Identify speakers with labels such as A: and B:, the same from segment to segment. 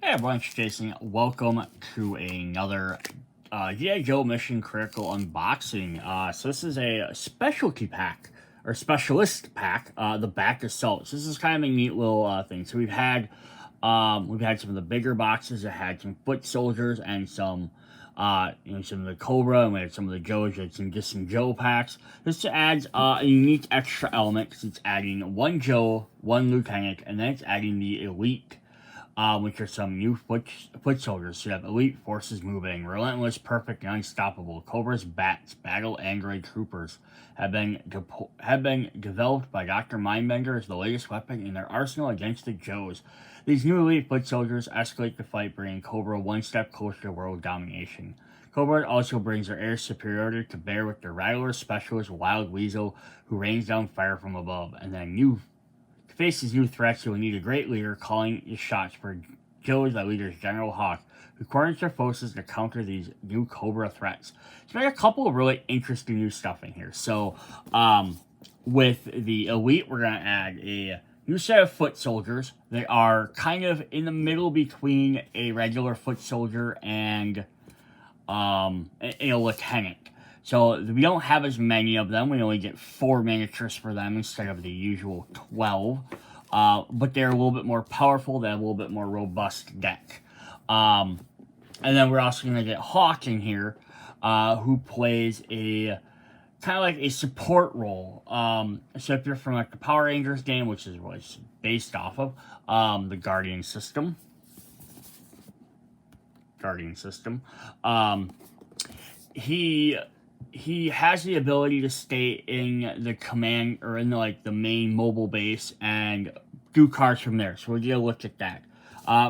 A: Hey everyone, it's Jason. Welcome to another G.I. Joe Mission Critical unboxing. So this is a specialty pack, or specialist pack, the B.A.T.s Elite. So this is kind of a neat little thing. So we've had some of the bigger boxes that had some foot soldiers and some some of the Cobra, and we had some of the Joes, and just some Joe packs. This adds a unique extra element because it's adding one Joe, one Lieutenant, and then it's adding the Elite, which are some new foot soldiers. So you have elite forces moving, relentless, perfect, and unstoppable. Cobra's B.A.T.s battle android troopers have been developed by Dr. Mindbender as the latest weapon in their arsenal against the Joes. These new elite foot soldiers escalate the fight, bringing Cobra one step closer to world domination. Cobra also brings their air superiority to bear with their Rattler specialist Wild Weasel, who rains down fire from above, and then to face these new threats, you will need a great leader calling the shots for Joe's leader's General Hawk, who coordinates their forces to counter these new Cobra threats. So we got a couple of really interesting new stuff in here. So with the Elite, we're going to add a new set of foot soldiers. They are kind of in the middle between a regular foot soldier and a lieutenant. So we don't have as many of them. We only get 4 miniatures for them instead of the usual 12. But they're a little bit more powerful. They have a little bit more robust deck. And then we're also going to get Hawk in here, who plays a kind of like a support role. So if you're from like the Power Rangers game, which is what it's based off of, the Guardian system. He has the ability to stay in the command or in the main mobile base and do cards from there. So we'll get a look at that.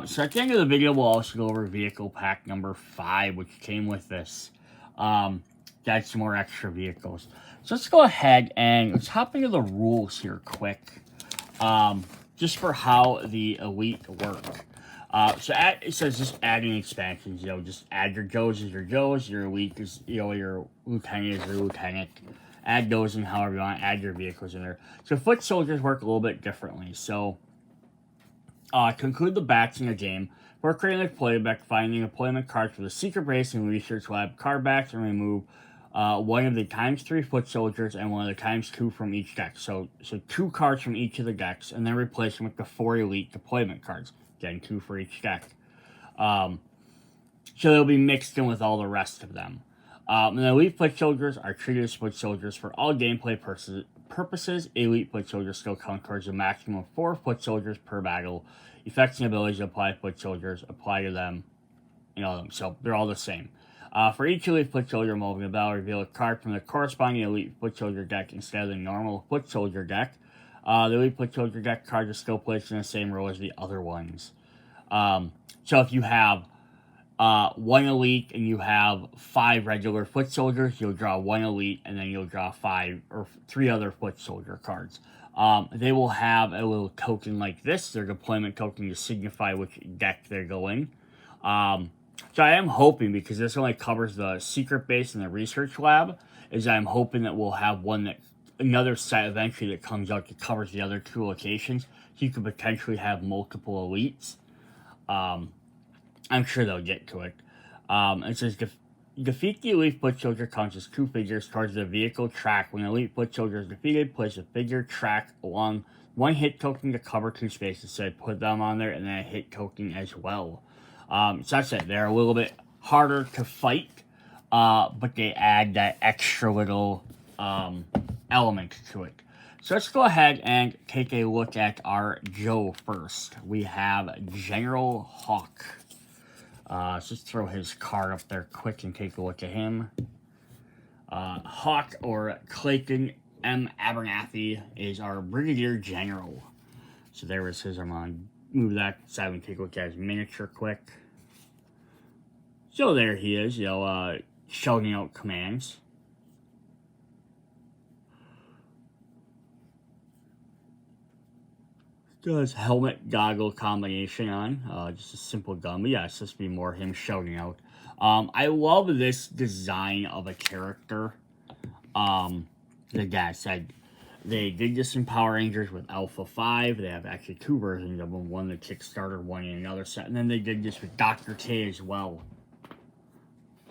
A: So at the end of the video, we'll also go over vehicle pack number 5, which came with this. Got some more extra vehicles. So let's go ahead and let's hop into the rules here quick. Just for how the Elite work. It says just adding expansions, just add your Joes as your Joes, your Elite is, your Lieutenant as your Lieutenant. Add those in however you want, add your vehicles in there. So foot soldiers work a little bit differently. So, to include the B.A.T.s in a game, we're creating a deployment, finding deployment cards for the secret base and research lab card backs, and remove one of the ×3 foot soldiers and one of the ×2 from each deck. So 2 cards from each of the decks, and then replace them with the 4 Elite deployment cards. Again, 2 for each deck. So they'll be mixed in with all the rest of them. And the Elite foot soldiers are treated as foot soldiers for all gameplay purposes. Elite foot soldiers still count towards a maximum of 4 foot soldiers per battle. Effects and abilities to apply foot soldiers apply to them. So they're all the same. For each Elite foot soldier involved in the battle, reveal a card from the corresponding Elite foot soldier deck instead of the normal foot soldier deck. The Elite foot soldier deck cards are still placed in the same row as the other ones. So if you have 1 Elite and you have 5 regular foot soldiers, you'll draw 1 Elite and then you'll draw 5 or 3 other foot soldier cards. They will have a little token like this, their deployment token, to signify which deck they go in. So I am hoping, because this only covers the secret base and the research lab, is I'm hoping that we'll have another set eventually that comes out that covers the other 2 locations. So you could potentially have multiple Elites. I'm sure they'll get to it. It says, defeat the Elite foot soldier counts as 2 figures towards the vehicle track. When Elite foot soldier is defeated, place a figure track along 1 hit token to cover 2 spaces. So put them on there and then a hit token as well. So that's it. They're a little bit harder to fight, but they add that extra little element to it. So let's go ahead and take a look at our Joe first. We have General Hawk. Let's just throw his card up there quick and take a look at him. Hawk, or Clayton M. Abernathy, is our Brigadier General. So there was his. I'm going to move that aside and take a look at his miniature quick. So there he is, shouting out commands. Got his helmet goggle combination on, just a simple gun, but yeah, it's supposed to be more him shouting out. I love this design of a character. The guy said, They did this in Power Rangers with Alpha 5. They have actually 2 versions of them, one the Kickstarter, one in another set. And then they did this with Dr. K as well.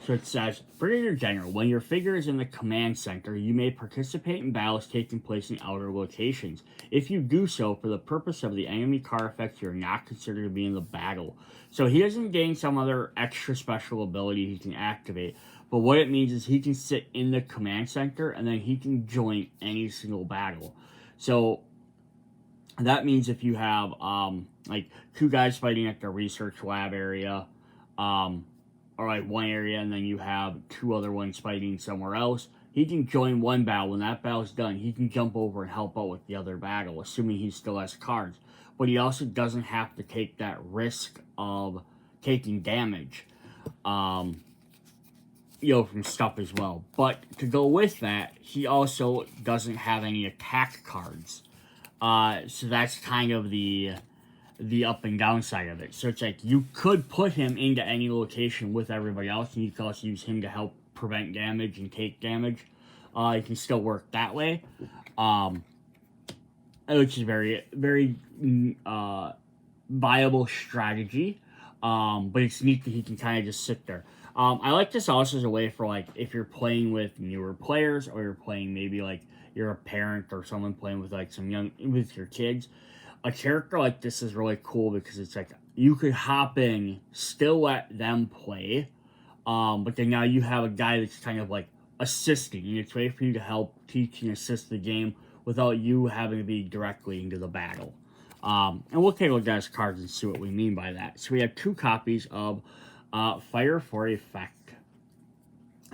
A: So it says, Brigadier General, when your figure is in the command center, you may participate in battles taking place in outer locations. If you do so, for the purpose of the enemy card effects, you are not considered to be in the battle. So he doesn't gain some other extra special ability he can activate. But what it means is he can sit in the command center, and then he can join any single battle. So that means if you have, like, 2 guys fighting at the research lab area, or like one area, and then you have 2 other ones fighting somewhere else, he can join one battle. When that battle's done, he can jump over and help out with the other battle, assuming he still has cards. But he also doesn't have to take that risk of taking damage, from stuff as well. But to go with that, he also doesn't have any attack cards. So that's kind of the up and down side of it. So it's like you could put him into any location with everybody else, and you can also use him to help prevent damage and take damage. It can still work that way, which is very, very viable strategy. But it's neat that he can kind of just sit there. I like this also as a way for, like, if you're playing with newer players, or you're playing maybe like you're a parent or someone playing with like with your kids. A character like this is really cool because it's like you could hop in, still let them play, but then now you have a guy that's kind of like assisting, and it's a way for you to help teach and assist the game without you having to be directly into the battle. And we'll take a look at his cards and see what we mean by that. So we have 2 copies of Fire for Effect.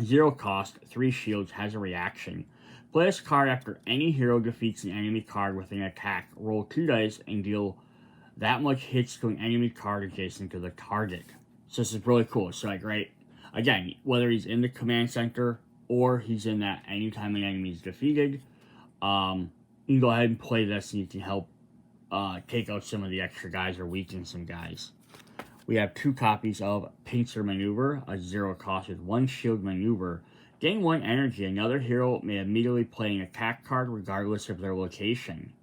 A: 0 cost, 3 shields, has a reaction. Play this card after any hero defeats an enemy card with an attack. Roll 2 dice and deal that much hits to an enemy card adjacent to the target. So this is really cool. So, like, right, again, whether he's in the command center or he's in that anytime an enemy is defeated, you can go ahead and play this, and you can help take out some of the extra guys or weaken some guys. We have 2 copies of Pincer Maneuver, a 0 cost with 1 shield maneuver. Gain 1 energy. Another hero may immediately play an attack card regardless of their location.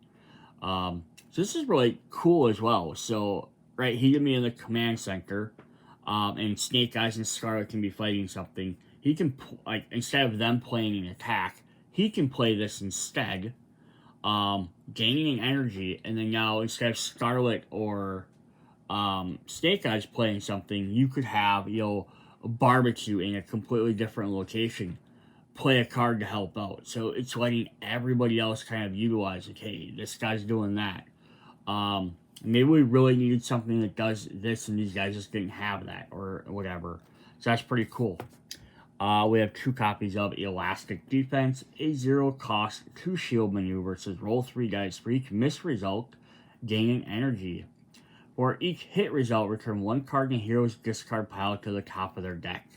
A: So this is really cool as well. So, right, he can be in the command center, and Snake Eyes and Scarlet can be fighting something. He can, like, instead of them playing an attack, he can play this instead, gaining an energy, and then now instead of Scarlet or Snake Eyes playing something, you could have, a barbecue in a completely different location, play a card to help out. So it's letting everybody else kind of utilize, okay, this guy's doing that. Maybe we really needed something that does this, and these guys just didn't have that, or whatever. So that's pretty cool. We have 2 copies of Elastic Defense, a 0 cost, 2 shield maneuver. It says roll 3 dice for each miss result, gaining energy. For each hit result, return 1 card in a hero's discard pile to the top of their deck.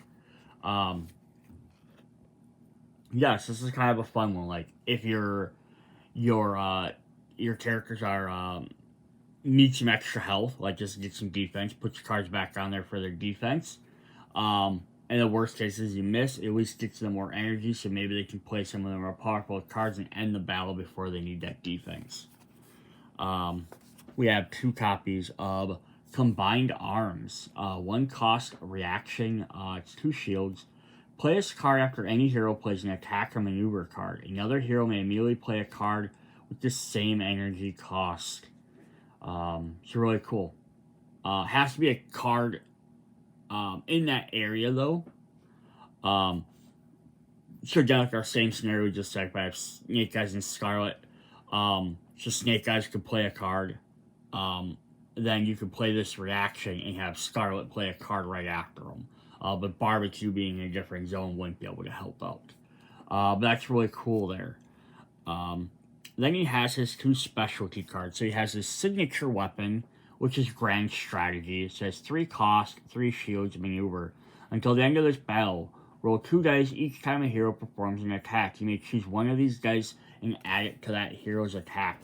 A: Yes, this is kind of a fun one. Like, if your characters are need some extra health, like just get some defense, put your cards back on there for their defense. And the worst case is you miss, it at least gets them more energy, so maybe they can play some of the more powerful cards and end the battle before they need that defense. We have 2 copies of Combined Arms. 1 cost reaction. It's 2 shields. Play this card after any hero plays an attack or maneuver card. Another hero may immediately play a card with the same energy cost. It's really cool. Has to be a card in that area, though. So again, like our same scenario we just said, by Snake Eyes and Scarlet. So Snake Eyes could play a card. Then you could play this reaction and have Scarlet play a card right after them. But Barbecue being in a different zone wouldn't be able to help out. But that's really cool there. Then he has his 2 specialty cards. So he has his signature weapon, which is Grand Strategy. It says 3 cost, 3 shields, maneuver. Until the end of this battle, roll 2 dice each time a hero performs an attack. You may choose one of these dice and add it to that hero's attack.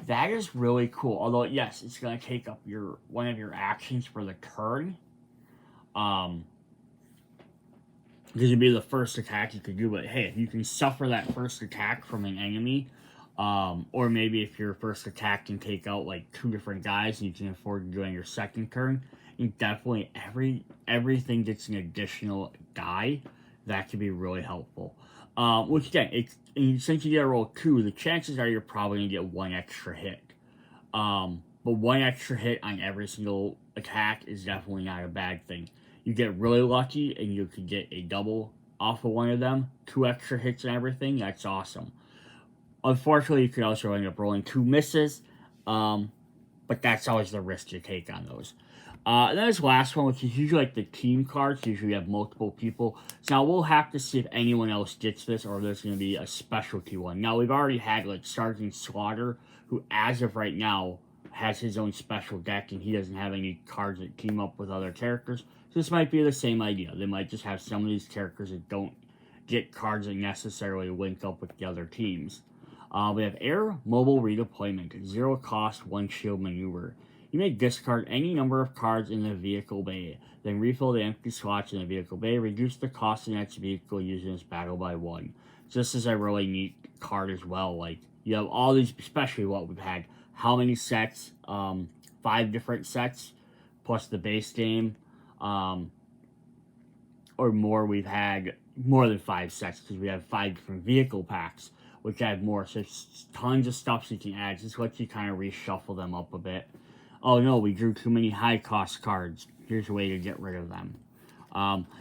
A: That is really cool. Although, yes, it's going to take up one of your actions for the turn. Because it'd be the first attack you could do. But hey, if you can suffer that first attack from an enemy, Or maybe if your first attack can take out like 2 different guys and you can afford to do it on your second turn, you definitely everything gets an additional die. That could be really helpful. Which again, since you get a roll 2, the chances are you're probably gonna get 1 extra hit. But 1 extra hit on every single attack is definitely not a bad thing. You get really lucky and you could get a double off of one of them, 2 extra hits and everything. That's awesome. Unfortunately, you could also end up rolling 2 misses, but that's always the risk you take on those. And then this last one, which is usually like the team cards, usually have multiple people. So now we'll have to see if anyone else gets this or there's going to be a specialty one. Now, we've already had like Sergeant Slaughter, who as of right now has his own special deck and he doesn't have any cards that team up with other characters. So this might be the same idea. They might just have some of these characters that don't get cards that necessarily link up with the other teams. We have Air Mobile Redeployment, 0 cost, 1 shield maneuver. You may discard any number of cards in the vehicle bay, then refill the empty slots in the vehicle bay, reduce the cost of the next vehicle using this battle by 1. So this is a really neat card as well. Like, you have all these, especially what we've had. How many sets? 5 different sets, plus the base game. Or more, we've had more than 5 sets, because we have 5 different vehicle packs, which add more. So there's tons of stuff you can add. Just let you kind of reshuffle them up a bit. Oh no, we drew too many high cost cards. Here's a way to get rid of them.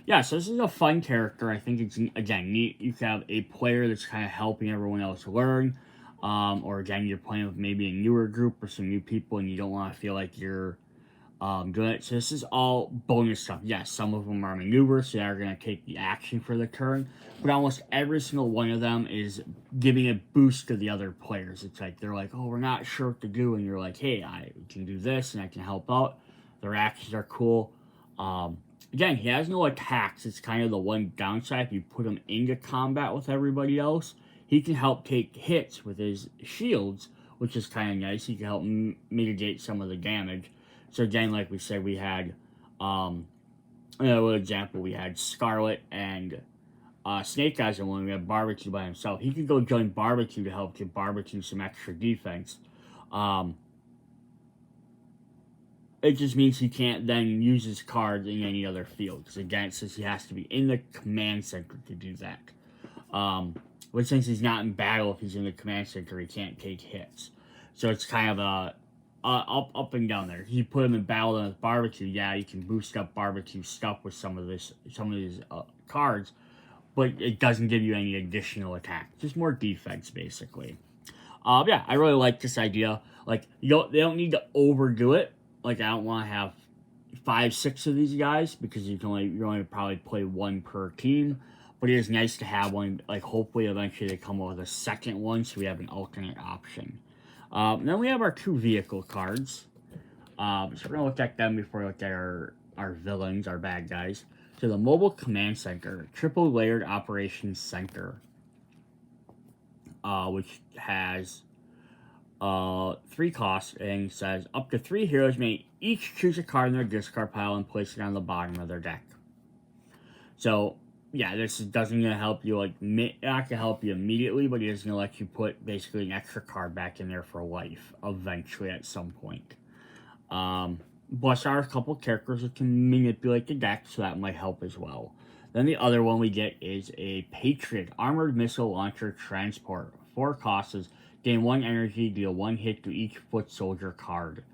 A: Yeah, so this is a fun character. I think it's, again, neat. You can have a player that's kind of helping everyone else learn. Or again, you're playing with maybe a newer group or some new people and you don't want to feel like you're doing it. So this is all bonus stuff. Yes, some of them are maneuvers, so they're going to take the action for the turn. But almost every single one of them is giving a boost to the other players. It's like, they're like, oh, we're not sure what to do. And you're like, hey, I can do this and I can help out. Their actions are cool. Again, he has no attacks. It's kind of the one downside. If you put him into combat with everybody else, he can help take hits with his shields, which is kind of nice. He can help mitigate some of the damage. So again, like we said, we had, another example, we had Scarlet and Snake Eyes, and when we had Barbecue by himself. He could go join Barbecue to help give Barbecue some extra defense. It just means he can't then use his cards in any other field. Because again, it says he has to be in the command center to do that. But since he's not in battle, if he's in the command center, he can't take hits. So it's kind of a up and down there. You put him in battle with Barbecue, yeah, you can boost up Barbecue stuff with some of these cards, but it doesn't give you any additional attack. Just more defense, basically. Yeah, I really like this idea. Like, they don't need to overdo it. Like, I don't want to have 5, 6 of these guys because you only probably play 1 per team. But it is nice to have one. Like, hopefully, eventually they come up with a second one, so we have an alternate option. Then we have our 2 vehicle cards. So we're going to look at them before we look at our villains, our bad guys. So the Mobile Command Center, Triple Layered Operations Center, which has 3 costs, and says up to 3 heroes may each choose a card in their discard pile and place it on the bottom of their deck. So yeah, this doesn't gonna help you, like, not gonna help you immediately, but it is gonna let you put basically an extra card back in there for life eventually at some point. Plus, there are a couple characters that can manipulate the deck, so that might help as well. Then the other one we get is a Patriot Armored Missile Launcher Transport. 4 costs, gain 1 energy, deal 1 hit to each foot soldier card.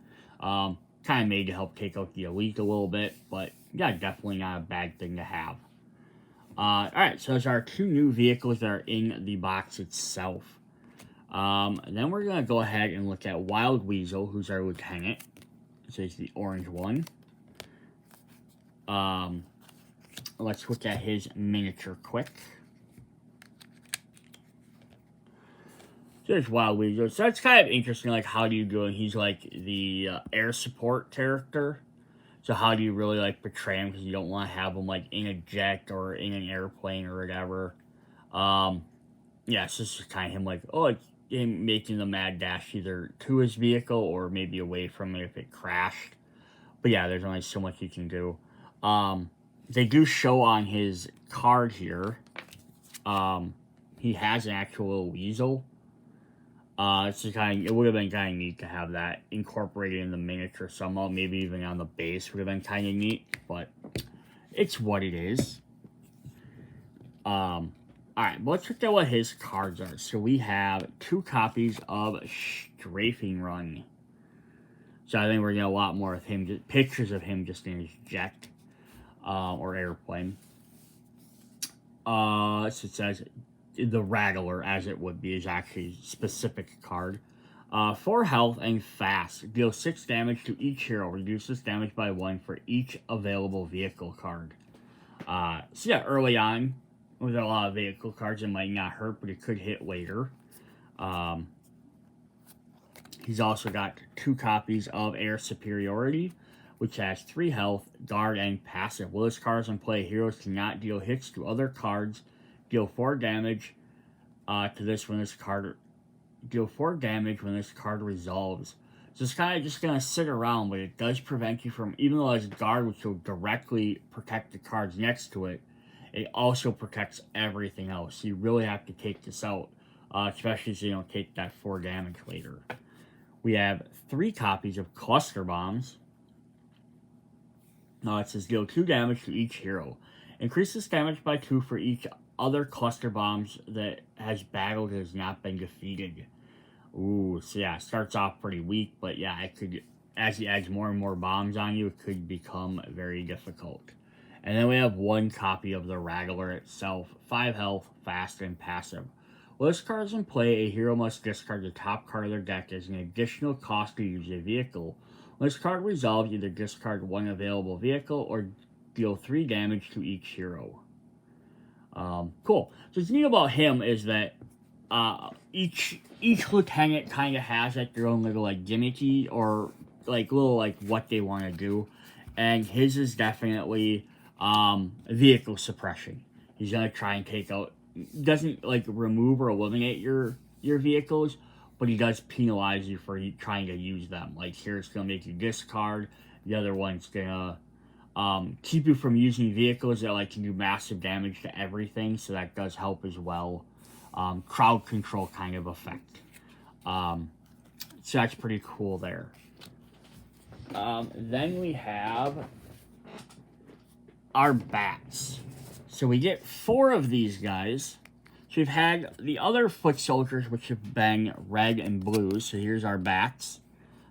A: Kind of made to help take out the Elite a little bit, but yeah, definitely not a bad thing to have. Alright, so those are 2 new vehicles that are in the box itself. And then we're going to go ahead and look at Wild Weasel, who's our lieutenant. So it's the orange one. Let's look at his miniature quick. So there's Wild Weasel. So that's kind of interesting, like, how do you do it? He's like the air support character. So how do you really, like, portray him? Because you don't want to have him, like, in a jet or in an airplane or whatever. Yeah, so this is kind of him, like, oh, like, him making the mad dash either to his vehicle or maybe away from it if it crashed. But yeah, there's only so much you can do. They do show on his card here, he has an actual weasel. It's just it would have been kind of neat to have that incorporated in the miniature somehow. Maybe even on the base would have been kind of neat, but it's what it is. Alright, let's look at what his cards are. So we have 2 copies of Strafing Run. So I think we're getting a lot more of him, just pictures of him just in his jet or airplane. So it says the Rattler, as it would be, is actually a specific card. 4 health and fast. Deal 6 damage to each hero. Reduces damage by 1 for each available vehicle card. So yeah, early on, with a lot of vehicle cards, it might not hurt, but it could hit later. He's also got 2 copies of Air Superiority, which has 3 health, guard, and passive. While this card is in play, heroes cannot deal hits to other cards. Deal 4 damage to this when this card... Deal 4 damage when this card resolves. So it's kind of just going to sit around, but it does prevent you from... Even though it's guard, which will directly protect the cards next to it, it also protects everything else. So you really have to take this out, especially so you don't take that 4 damage later. We have 3 copies of Cluster Bombs. It says deal 2 damage to each hero. Increases damage by 2 for each other Cluster Bombs that has battled and has not been defeated. Ooh, so yeah, it starts off pretty weak, but yeah, it could, as he adds more and more bombs on you, it could become very difficult. And then we have 1 copy of the Rattler itself. 5 health, fast, and passive. While this card is in play, a hero must discard the top card of their deck as an additional cost to use a vehicle. When this card resolves, either discard 1 available vehicle or deal 3 damage to each hero. Cool. So what's neat about him is that each lieutenant kind of has like their own little like gimmicky or like little like what they want to do, and his is definitely vehicle suppression. He's gonna try and take out, doesn't like remove or eliminate your vehicles, but he does penalize you for trying to use them. Like here it's gonna make you discard, the other one's gonna keep you from using vehicles that like can do massive damage to everything, so that does help as well. Crowd control kind of effect. So that's pretty cool there. Then we have our B.A.T.s. So we get 4 of these guys. So we've had the other foot soldiers, which have been red and blue. So here's our B.A.T.s.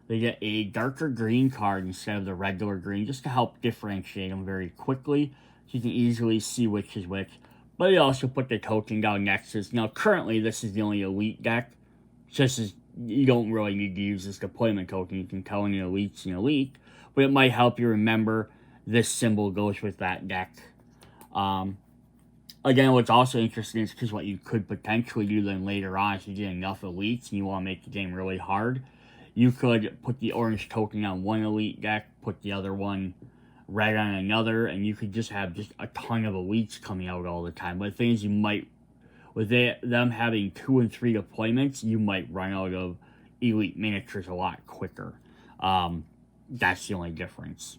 A: They get a darker green card instead of the regular green, just to help differentiate them very quickly, so you can easily see which is which. But you also put the token down next to this. Now, currently, this is the only elite deck. Just as you don't really need to use this deployment token. You can tell an elite's an elite, but it might help you remember this symbol goes with that deck. Again, what's also interesting is because what you could potentially do then later on, if you get enough elites and you want to make the game really hard, you could put the orange token on one elite deck, put the other one red on another, and you could just have just a ton of elites coming out all the time. But the thing is, you might, with them having 2 and 3 deployments, you might run out of elite miniatures a lot quicker. That's the only difference.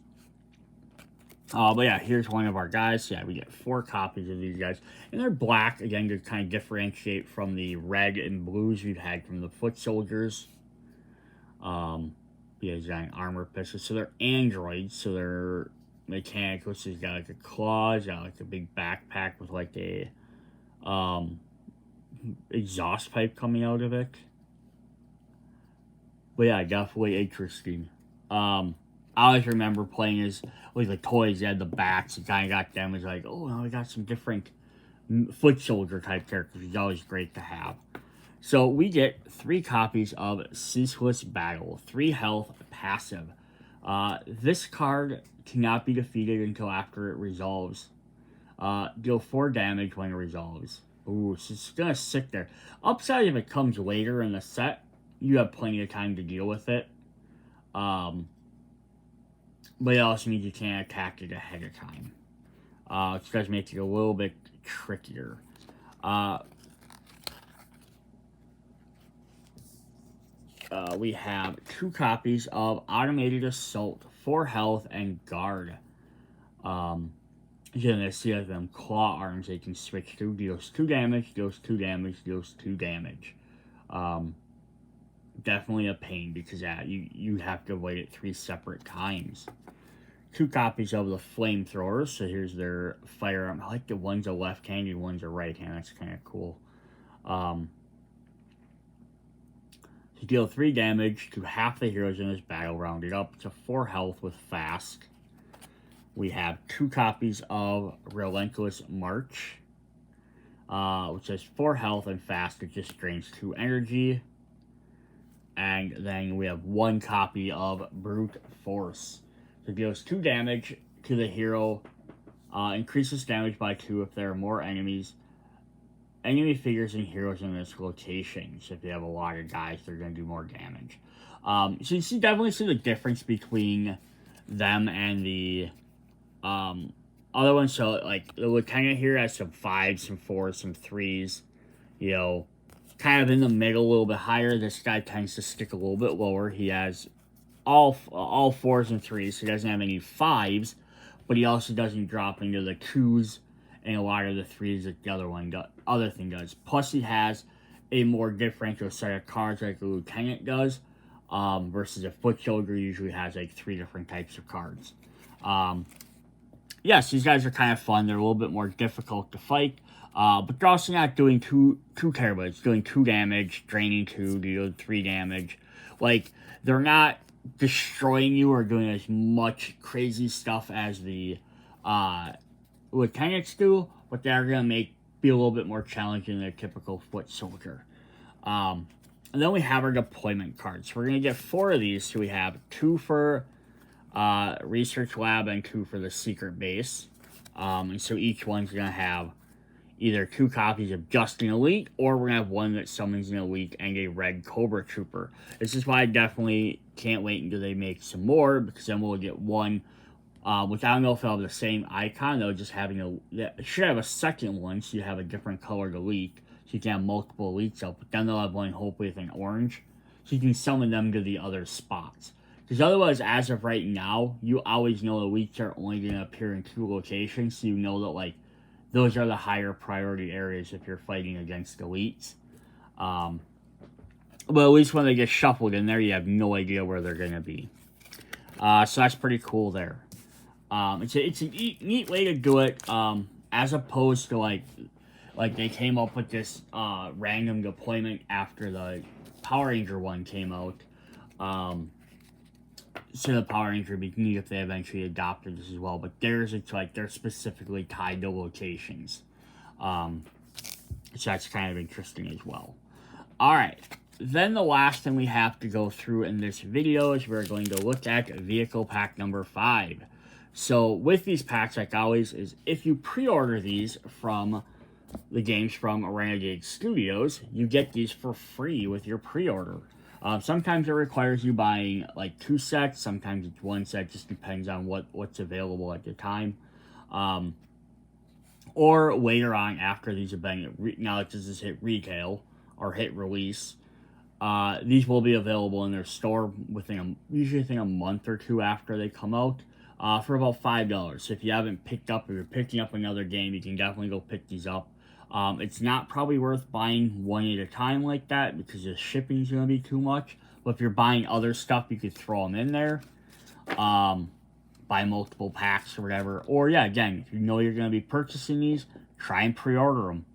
A: But yeah, here's one of our guys. Yeah, we get 4 copies of these guys. And they're black, again, to kind of differentiate from the red and blues we've had from the foot soldiers. Yeah, he's got an armor pistol. So they're androids, so they're mechanical. So he's got like a claw, he's got like a big backpack with like a exhaust pipe coming out of it. But yeah, definitely interesting. I always remember playing as with the toys. They had the bats. You kind of got them. It's like, oh, now we got some different foot soldier type characters. It's always great to have. So we get 3 copies of Ceaseless Battle, 3 health, passive. This card cannot be defeated until after it resolves. Deal 4 damage when it resolves. Ooh, so it's gonna sit there. Upside, if it comes later in the set, you have plenty of time to deal with it. But it also means you can't attack it ahead of time. Which does make it a little bit trickier. We have 2 copies of Automated Assault, 4 health, and guard. You're gonna see them claw arms they can switch to. Deals 2 damage, deals 2 damage, deals 2 damage. definitely a pain because you have to avoid it 3 separate times. 2 copies of the flamethrowers. So here's their firearm. I like the one's a left-handed, one's a right-hand. That's kind of cool. To deal 3 damage to half the heroes in this battle, rounded up to 4 health with fast. We have 2 copies of Relentless March, which has 4 health and fast. It just drains 2 energy. And then we have 1 copy of Brute Force. So it deals 2 damage to the hero, increases damage by 2 if there are more enemies. Enemy figures and heroes in this location. So if you have a lot of guys, they're going to do more damage. So you definitely see the difference between them and the other ones. So like the lieutenant here has some 5s, some 4s, some 3s. You know, kind of in the middle, a little bit higher. This guy tends to stick a little bit lower. He has all 4s and 3s. So he doesn't have any 5s, but he also doesn't drop into the 2s and a lot of the 3s that the other thing does. Plus, he has a more differential set of cards like the lieutenant does, versus a foot soldier usually has like 3 different types of cards. Yes, these guys are kind of fun. They're a little bit more difficult to fight, but they're also not doing too terrible. It's doing 2 damage, draining 2, dealing 3 damage. Like, they're not destroying you or doing as much crazy stuff as the lieutenants do, but they're going to be a little bit more challenging than a typical foot soldier. And then we have our deployment cards. We're going to get 4 of these. So we have 2 for research lab and 2 for the secret base. And so each one's going to have either 2 copies of just an elite, or we're going to have 1 that summons an elite and a red Cobra Trooper. This is why I definitely can't wait until they make some more, because then we'll get 1, which I don't know if they'll have the same icon. They'll just should have a second one, so you have a different colored elite, so you can have multiple elites out, but then they'll have one hopefully with an orange, so you can summon them to the other spots. Because otherwise, as of right now, you always know elites are only going to appear in 2 locations, so you know that, like, those are the higher priority areas if you're fighting against elites. But at least when they get shuffled in there, you have no idea where they're going to be. So that's pretty cool there. It's a neat way to do it, as opposed to, like they came up with this random deployment after the Power Ranger one came out. So the Power Ranger would be neat if they eventually adopted this as well, but theirs, it's like they're specifically tied to locations. So that's kind of interesting as well. Alright, then the last thing we have to go through in this video is we're going to look at vehicle pack number 5. So with these packs, like always, is if you pre-order these from the games from Renegade Studios, you get these for free with your pre-order. Sometimes it requires you buying like 2 sets, sometimes it's 1 set, just depends on what's available at the time. Or later on after these have been, now that this is hit retail or hit release, these will be available in their store usually within a month or 2 after they come out, for about $5. So if you haven't picked up, if you're picking up another game, you can definitely go pick these up. It's not probably worth buying 1 at a time like that because the shipping's going to be too much. But if you're buying other stuff, you could throw them in there. Buy multiple packs or whatever. Or yeah, again, if you know you're going to be purchasing these, try and pre-order them.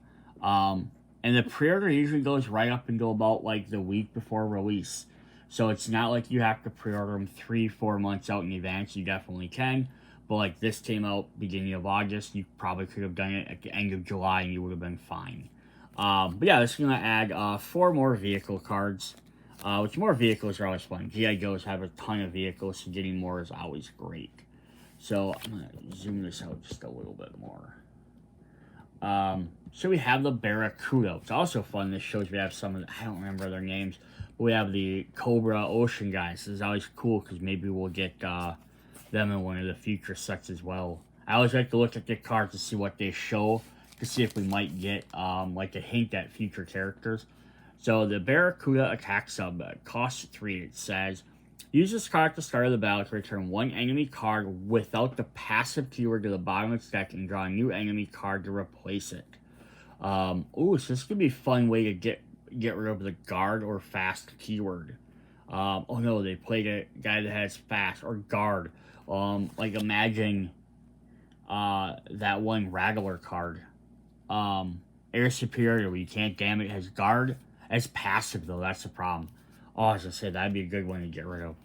A: And the pre-order usually goes right up until about like the week before release. So it's not like you have to pre-order them 3-4 months out in advance. You definitely can. But like this came out beginning of August, you probably could have done it at the end of July and you would have been fine. But yeah, this is going to add 4 more vehicle cards, which more vehicles are always fun. G.I. Joes have a ton of vehicles, so getting more is always great. So I'm going to zoom this out just a little bit more. So we have the Barracuda. It's also fun. This shows we have some of the, I don't remember their names, but we have the Cobra Ocean guys. This is always cool because maybe we'll get them in one of the future sets as well. I always like to look at the cards to see what they show, to see if we might get like a hint at future characters. So the Barracuda attack sub costs 3. It says, use this card at the start of the battle to return 1 enemy card without the passive keyword to the bottom of its deck and draw a new enemy card to replace it. So this could be a fun way to get get rid of the guard or fast keyword. Oh no, they played a guy that has fast or guard. Like imagine that one Rattler card. Air Superior, where you can't damage, has guard. As passive though, that's the problem. Oh, as I said, that'd be a good one to get rid of.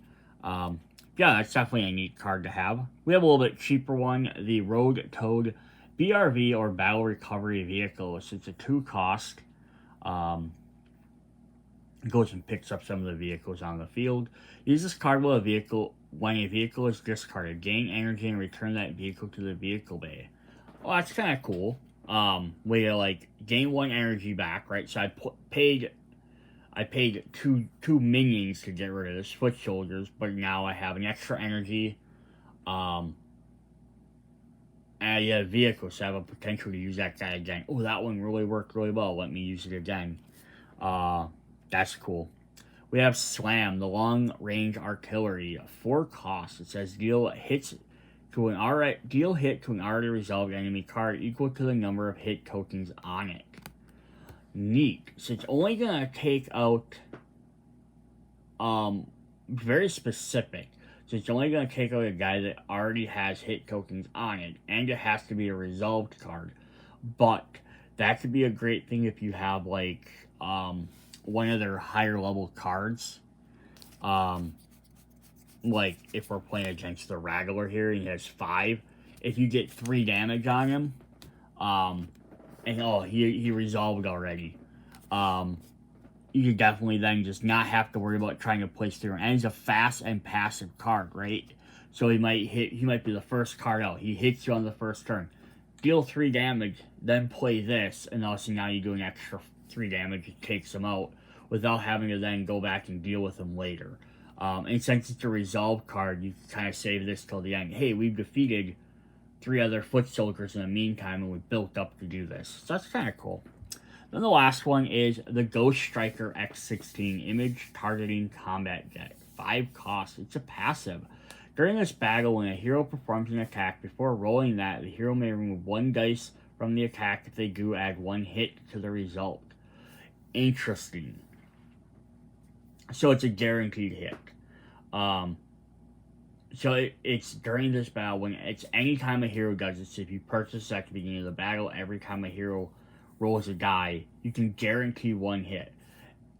A: Yeah, that's definitely a neat card to have. We have a little bit cheaper one, the Road Toad BRV or Battle Recovery Vehicle. So it's a 2 cost. Goes and picks up some of the vehicles on the field. Use this card when a vehicle is discarded. Gain energy and return that vehicle to the vehicle bay. Well, that's kind of cool. Way to like gain 1 energy back, right? So I paid two minions to get rid of this foot soldiers, but now I have an extra energy. And I have a vehicle, so I have a potential to use that guy again. Oh, that one really worked really well. Let me use it again. That's cool. We have Slam, the long-range artillery, 4 costs. It says deal hit to an already resolved enemy card equal to the number of hit tokens on it. Neat. So it's only gonna take out very specific. So it's only gonna take out a guy that already has hit tokens on it, and it has to be a resolved card. But that could be a great thing if you have like one of their higher level cards. Like if we're playing against the Rattler here and he has 5, if you get 3 damage on him, and oh, he resolved already. You could definitely then just not have to worry about trying to place through. And he's a fast and passive card, right? So he might be the first card out. He hits you on the first turn. Deal 3 damage, then play this, and also now you do an extra 3 damage. It takes him out without having to then go back and deal with him later. And since it's a resolve card, you can kind of save this till the end. Hey, we've defeated 3 other foot soldiers in the meantime, and we built up to do this. So that's kind of cool. Then the last one is the Ghost Striker X16 Image Targeting Combat Jet. 5 costs. It's a passive. During this battle, when a hero performs an attack, before rolling that, the hero may remove 1 dice from the attack. If they do, add 1 hit to the result. Interesting. So it's a guaranteed hit. So it's during this battle, when it's any time a hero does it. So if you purchase at the beginning of the battle, every time a hero rolls a die, you can guarantee 1 hit.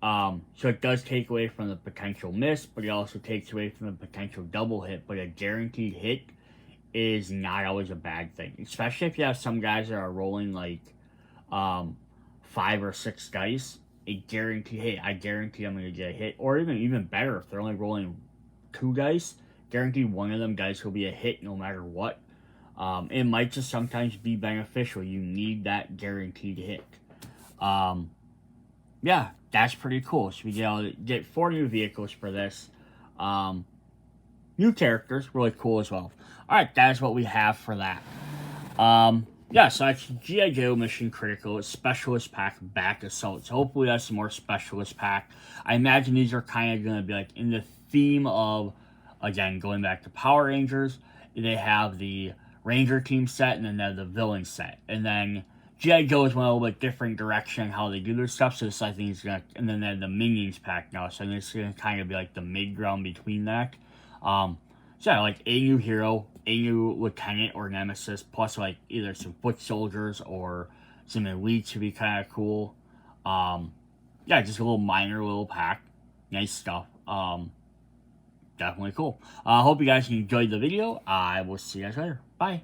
A: So it does take away from the potential miss, but it also takes away from the potential double hit. But a guaranteed hit is not always a bad thing, especially if you have some guys that are rolling like 5 or 6 dice. A guarantee, hey, I guarantee I'm going to get a hit, or even better, if they're only rolling 2 dice, guarantee one of them dice will be a hit no matter what. It might just sometimes be beneficial. You need that guaranteed hit. Yeah, that's pretty cool. So we get 4 new vehicles for this. New characters, really cool as well. Alright, that is what we have for that. Yeah, so that's G.I. Joe Mission Critical Specialist Pack Back Assault. So hopefully that's some more Specialist Pack. I imagine these are kind of going to be like in the theme of, again, going back to Power Rangers. They have the Ranger team set, and then they have the villain set. And then G.I. Joe is one a little bit different direction how they do their stuff. So this, I think, is going to, and then they have the Minions pack now. So this is going to kind of be like the mid-ground between that. So yeah, like a new hero, a new lieutenant or nemesis, plus like either some foot soldiers or some elites would be kind of cool. Yeah, just a little pack. Nice stuff. Definitely cool. I hope you guys enjoyed the video. I will see you guys later. Bye.